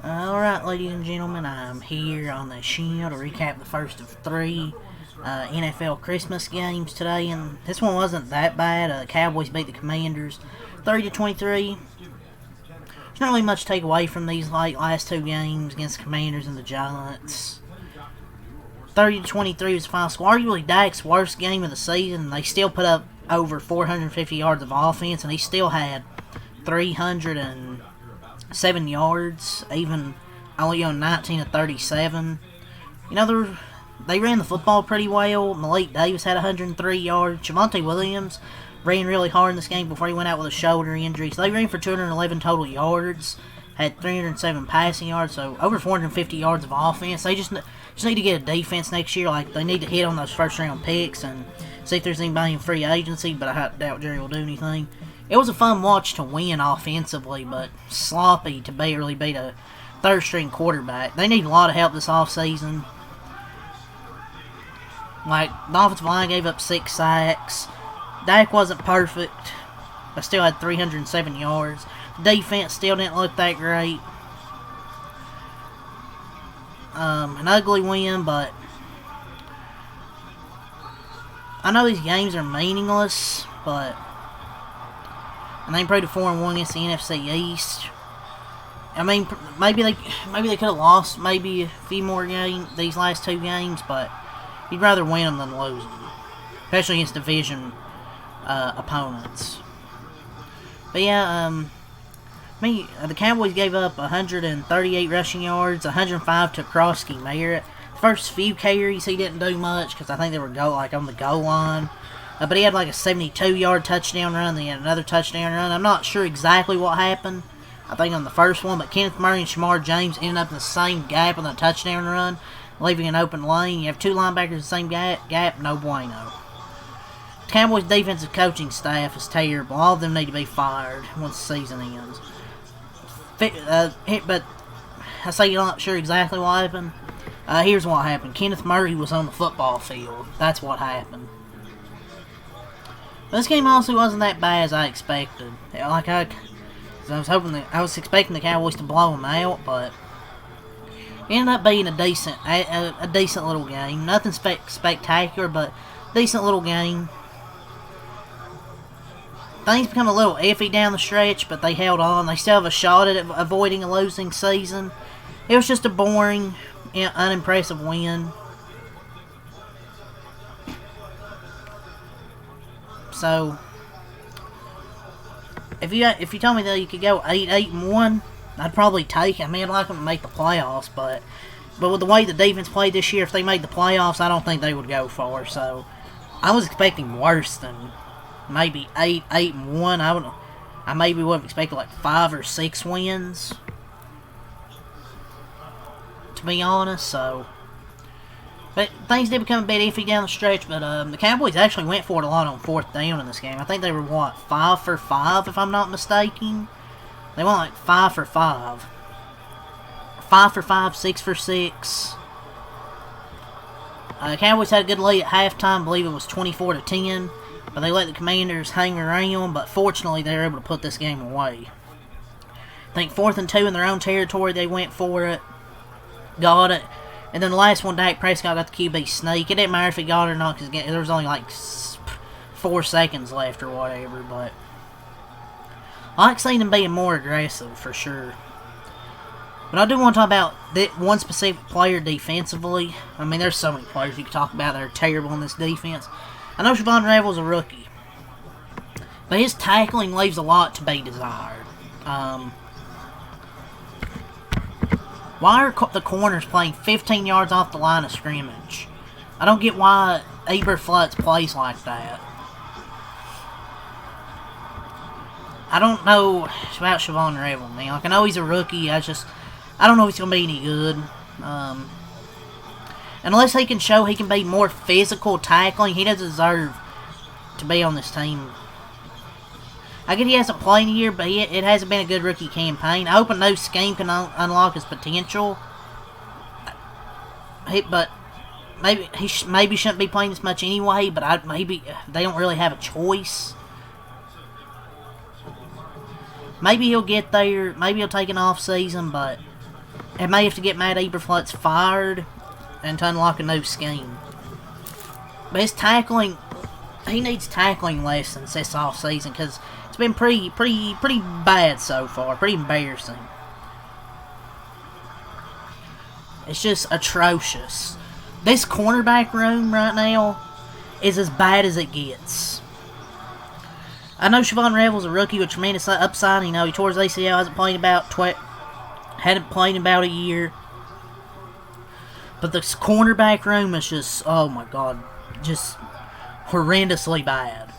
Alright, ladies and gentlemen, I'm here on the show to recap the first of three NFL Christmas games today, and this one wasn't that bad. Cowboys beat the Commanders 30-23. There's not really much to take away from these last two games against the Commanders and the Giants. 30-23 was the final score. Arguably Dak's worst game of the season. They still put up over 450 yards of offense, and he still had 307 yards, even only on 19 of 37. You know, they ran the football pretty well. Malik Davis had 103 yards. Javonte Williams ran really hard in this game before he went out with a shoulder injury. So they ran for 211 total yards, had 307 passing yards, so over 450 yards of offense. They just need to get a defense next year. Like, they need to hit on those first-round picks and see if there's anybody in free agency, but I doubt Jerry will do anything. It was a fun watch to win offensively, but sloppy to barely beat a third-string quarterback. They need a lot of help this offseason. Like, the offensive line gave up 6 sacks. Dak wasn't perfect, but still had 307 yards. The defense still didn't look that great. An ugly win, but I know these games are meaningless, but and they improved to 4-1 against the NFC East. I mean, maybe they could have lost maybe a few more games these last two games, but you'd rather win them than lose them, especially against division opponents. But yeah, the Cowboys gave up 138 rushing yards, 105 to Krosky Merritt. The first few carries he didn't do much because I think they were on the goal line. But he had like a 72-yard touchdown run. Then he had another touchdown run. I'm not sure exactly what happened, I think on the first one, but Kenneth Murray and Shamar James ended up in the same gap on the touchdown run, leaving an open lane. You have two linebackers in the same gap, no bueno. The Cowboys' defensive coaching staff is terrible. All of them need to be fired once the season ends. But I say you're not sure exactly what happened. Here's what happened. Kenneth Murray was on the football field. That's what happened. But this game also wasn't that bad as I expected. I was expecting the Cowboys to blow them out, but it ended up being a decent little game. Nothing spectacular, but decent little game. Things become a little iffy down the stretch, but they held on. They still have a shot at avoiding a losing season. It was just a boring, unimpressive win. So, if you told me that you could go 8-1, I'd probably take it. I mean, I'd like them to make the playoffs, but with the way the defense played this year, if they made the playoffs, I don't think they would go far. So, I was expecting worse than maybe 8-1. I maybe would have expected like 5 or 6 wins, to be honest. So, but things did become a bit iffy down the stretch. But the Cowboys actually went for it a lot on fourth down in this game. I think they were 5 for 5, if I'm not mistaken. They went like 5 for 5, 5 for 5, 6 for 6. Cowboys had a good lead at halftime. I believe it was 24-10. But they let the Commanders hang around, but fortunately they were able to put this game away. I think 4th and 2 in their own territory, they went for it, got it, and then the last one, Dak Prescott got the QB sneak. It didn't matter if he got it or not, because there was only like 4 seconds left or whatever, but I like seeing them being more aggressive, for sure. But I do want to talk about one specific player defensively. I mean, there's so many players you can talk about that are terrible in this defense. I know Siobhan Revel's a rookie, but his tackling leaves a lot to be desired. Why are the corners playing 15 yards off the line of scrimmage? I don't get why Eberflus plays like that. I don't know about Siobhan Revel, man. Like, I know he's a rookie. I don't know if he's going to be any good. Unless he can show he can be more physical tackling, he doesn't deserve to be on this team. I get he hasn't played in a year, but it hasn't been a good rookie campaign. I hope a new scheme can unlock his potential. But maybe he shouldn't be playing this much anyway. But maybe they don't really have a choice. Maybe he'll get there. Maybe he'll take an off season, but it may have to get Matt Eberflus fired and to unlock a new scheme. But his tackling, he needs tackling lessons this off season because it's been pretty bad so far, pretty embarrassing. It's just atrocious. This cornerback room right now is as bad as it gets. I know Siobhan Revel's a rookie with tremendous upside. You know, he tore his ACL, hadn't played in about a year. But this cornerback room is just, oh my God, just horrendously bad.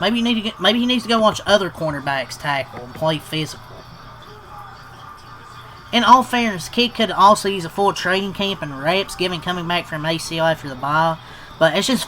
Maybe he needs to go watch other cornerbacks tackle and play physical. In all fairness, kid could also use a full training camp and reps given coming back from ACL after the bye. But it's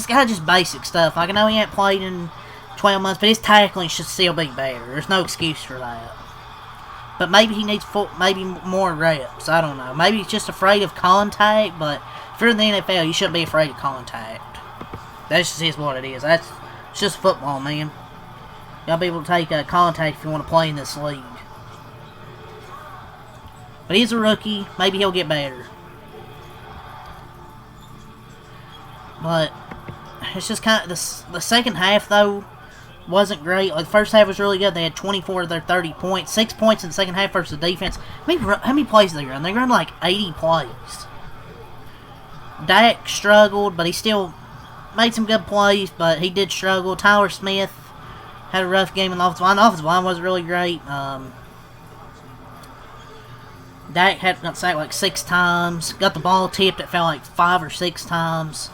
got just basic stuff. Like, I know he ain't played in 12 months, but his tackling should still be better. There's no excuse for that. But maybe he needs maybe more reps. I don't know. Maybe he's just afraid of contact, but if you're in the NFL, you shouldn't be afraid of contact. That just is what it is. It's just football, man. You gotta be able to take contact if you want to play in this league. But he's a rookie. Maybe he'll get better. But it's just kind of the second half though wasn't great. Like the first half was really good. They had 24 of their 30 points, 6 points in the second half versus the defense. How many plays did they run? They run like 80 plays. Dak struggled, but he still made some good plays. But he did struggle. Tyler Smith had a rough game in the offensive line. The offensive line wasn't really great. Dak got sacked like 6 times. Got the ball tipped. It fell like 5 or 6 times.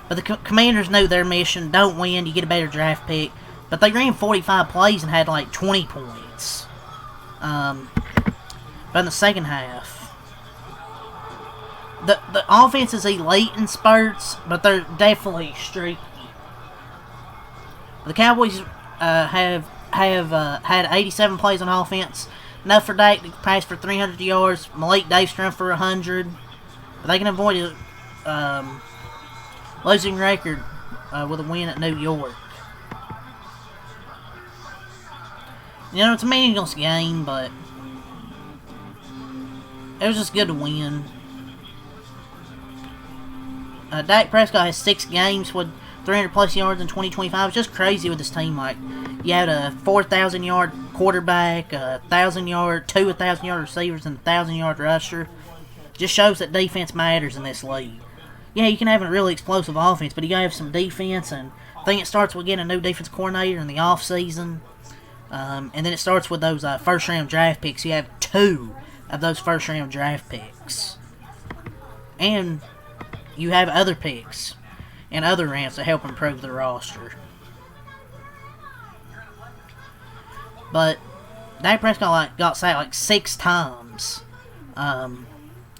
But the Commanders knew their mission. Don't win, you get a better draft pick. But they ran 45 plays and had like 20 points. But in the second half, the offense is elite in spurts, but they're definitely streaky. The Cowboys have had 87 plays on offense. Enough for Dak to pass for 300 yards. Malik Davis run for 100. But they can avoid a losing record with a win at New York. You know, it's a meaningless game, but it was just good to win. Dak Prescott has 6 games with 300 plus yards in 2025. It's just crazy with this team. Like, you had a 4,000 yard quarterback, two 1,000 yard receivers, and a 1,000 yard rusher. Just shows that defense matters in this league. Yeah, you can have a really explosive offense, but you gotta have some defense, and I think it starts with getting a new defense coordinator in the off season. And then it starts with those first round draft picks. You have 2 of those first round draft picks. And you have other picks and other rounds to help improve the roster. But Dak Prescott got sacked like 6 times in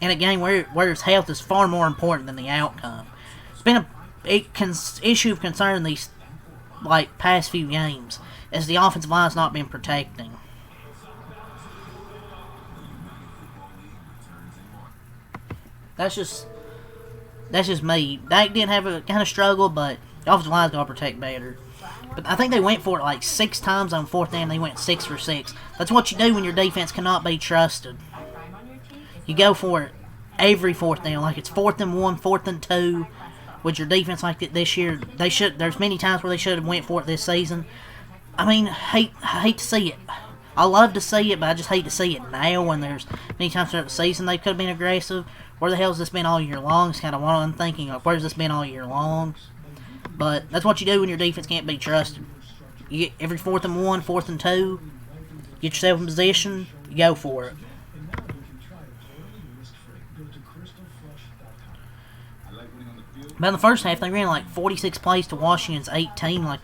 a game where his health is far more important than the outcome. It's been a big issue of concern these past few games, as the offensive line has not been protecting. That's just me. Dak did have a kind of struggle, but the offensive line's got to protect better. But I think they went for it like 6 times on 4th down. They went 6 for 6. That's what you do when your defense cannot be trusted. You go for it every 4th down. Like it's 4th and 1, 4th and 2. With your defense like that this year, there's many times where they should have went for it this season. I mean, I hate to see it. I love to see it, but I just hate to see it now when there's many times throughout the season they could have been aggressive. Where the hell has this been all year long? It's kind of what I'm thinking. Like, where's this been all year long? But that's what you do when your defense can't be trusted. You get every 4th and 1, 4th and 2, get yourself in position, you go for it. But in the first half, they ran like 46 plays to Washington's 18.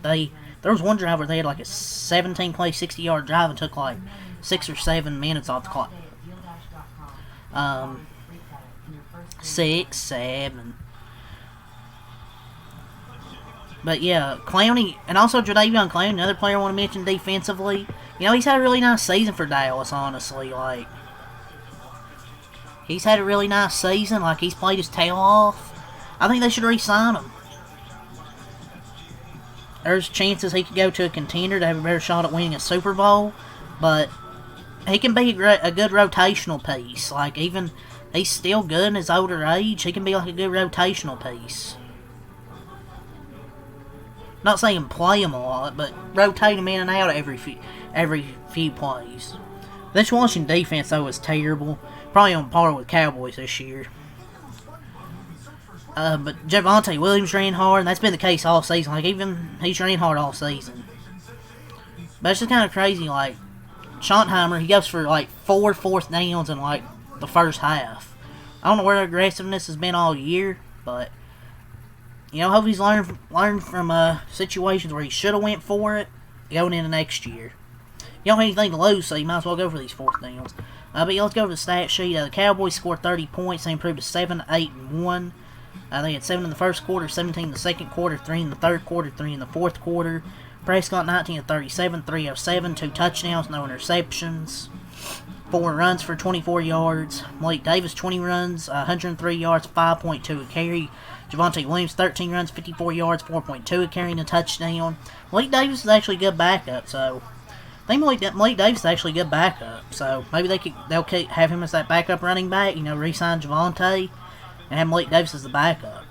There was one drive where they had like a 17-play, 60-yard drive and took like 6 or 7 minutes off the clock. 6, 7. But yeah, Clowney, and also Jadeveon Clowney, another player I want to mention defensively. You know, he's had a really nice season for Dallas, honestly. Like, he's had a really nice season. Like, he's played his tail off. I think they should re-sign him. there's chances he could go to a contender to have a better shot at winning a Super Bowl, but he can be a good rotational piece. Like, even, he's still good in his older age. He can be like a good rotational piece. Not saying play him a lot, but rotate him in and out every few plays. This Washington defense, though, is terrible. Probably on par with Cowboys this year. But Javonte Williams ran hard, and that's been the case all season. Like, even he's ran hard all season. But it's just kind of crazy. Like, Schottenheimer, he goes for like 4 fourth downs in like the first half. I don't know where the aggressiveness has been all year, but you know, hope he's learned from situations where he should have went for it going into next year. You don't have anything to lose, so you might as well go for these fourth downs. But yeah, let's go to the stat sheet. The Cowboys scored 30 points. They improved to 7, 8, and 1. They had 7 in the first quarter, 17 in the second quarter, 3 in the third quarter, 3 in the fourth quarter. Prescott 19 of 37, 307, 2 touchdowns, no interceptions. 4 runs for 24 yards. Malik Davis 20 runs, 103 yards, 5.2 a carry. Javonte Williams 13 runs, 54 yards, 4.2 a carry and a touchdown. Malik Davis is actually a good backup, so I think Malik Davis is actually a good backup. So maybe they'll have him as that backup running back. You know, re-sign Javonte and have Malik Davis as the backup.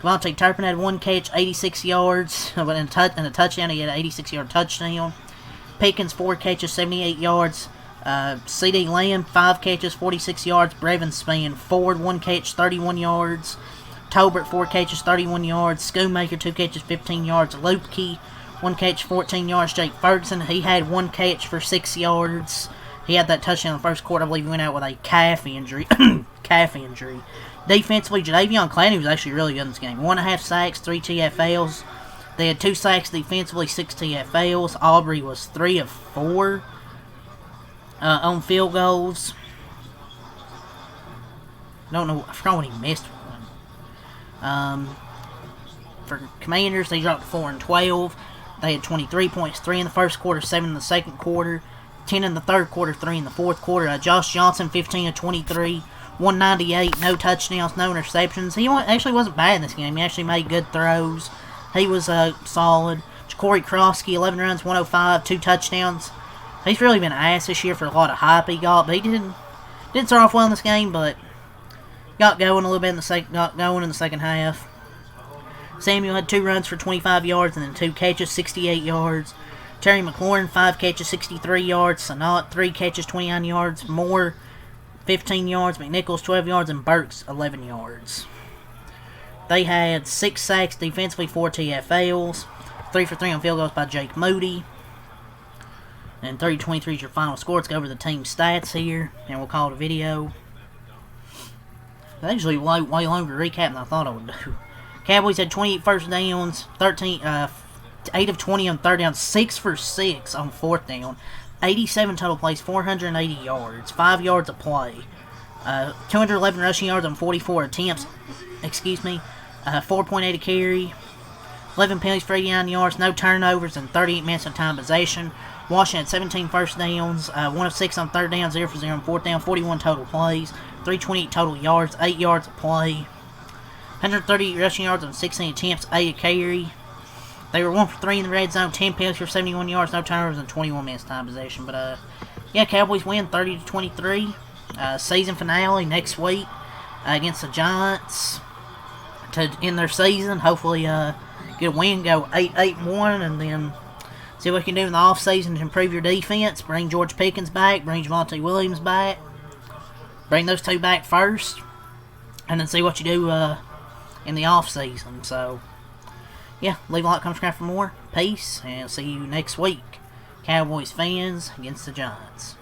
Devontae Turpin had 1 catch, 86 yards, and a touchdown. He had an 86-yard touchdown. Pickens 4 catches, 78 yards. C.D. Lamb 5 catches, 46 yards. Brevin Spann Ford 1 catch, 31 yards. Tolbert 4 catches, 31 yards. Schoonmaker 2 catches, 15 yards. Lupke 1 catch, 14 yards. Jake Ferguson, he had 1 catch for 6 yards. He had that touchdown in the first quarter. I believe he went out with a calf injury. Defensively, Jadeveon Clowney was actually really good in this game. 1.5 sacks, 3 TFLs. They had 2 sacks defensively, 6 TFLs. Aubrey was 3 of 4 on field goals. Don't know. I forgot when he missed one. For Commanders, they dropped to 4 and 12. They had 23 points, 3 in the first quarter, 7 in the second quarter, 10 in the third quarter, 3 in the fourth quarter. Josh Johnson, 15 of 23. 198, no touchdowns, no interceptions. He actually wasn't bad in this game. He actually made good throws. He was solid. Corey Krosky, 11 runs, 105, 2 touchdowns. He's really been an ass this year for a lot of hype he got, but he didn't start off well in this game, but got going a little bit in the second half. Samuel had 2 runs for 25 yards and then 2 catches, 68 yards. Terry McLaurin, 5 catches, 63 yards. Sanat, 3 catches, 29 yards. Moore, 15 yards, McNichols 12 yards, and Burks 11 yards. They had 6 sacks defensively, 4 TFLs, 3 for 3 on field goals by Jake Moody. And 30-23 is your final score. Let's go over the team stats here, and we'll call it a video. That's actually way longer recap than I thought I would do. Cowboys had 28 first downs, 8 of 20 on third down, 6 for 6 on fourth down. 87 total plays, 480 yards, 5 yards a play. 211 rushing yards on 44 attempts. 4.8 a carry. 11 penalties for 89 yards, no turnovers, and 38 minutes of time possession. Washington had 17 first downs, 1 of 6 on third down, 0 for 0 on fourth down, 41 total plays, 328 total yards, 8 yards a play. 130 rushing yards on 16 attempts, 8 a carry. They were 1 for 3 in the red zone, 10 penalties for 71 yards, no turnovers, and 21 minutes time possession. But, yeah, Cowboys win 30-23. Season finale next week against the Giants to end their season. Hopefully, get a win, go 8-1, and then see what we can do in the offseason to improve your defense. Bring George Pickens back, bring Javonte Williams back. Bring those 2 back first, and then see what you do in the offseason. So, yeah, leave a like, comment, subscribe for more. Peace, and see you next week. Cowboys fans against the Giants.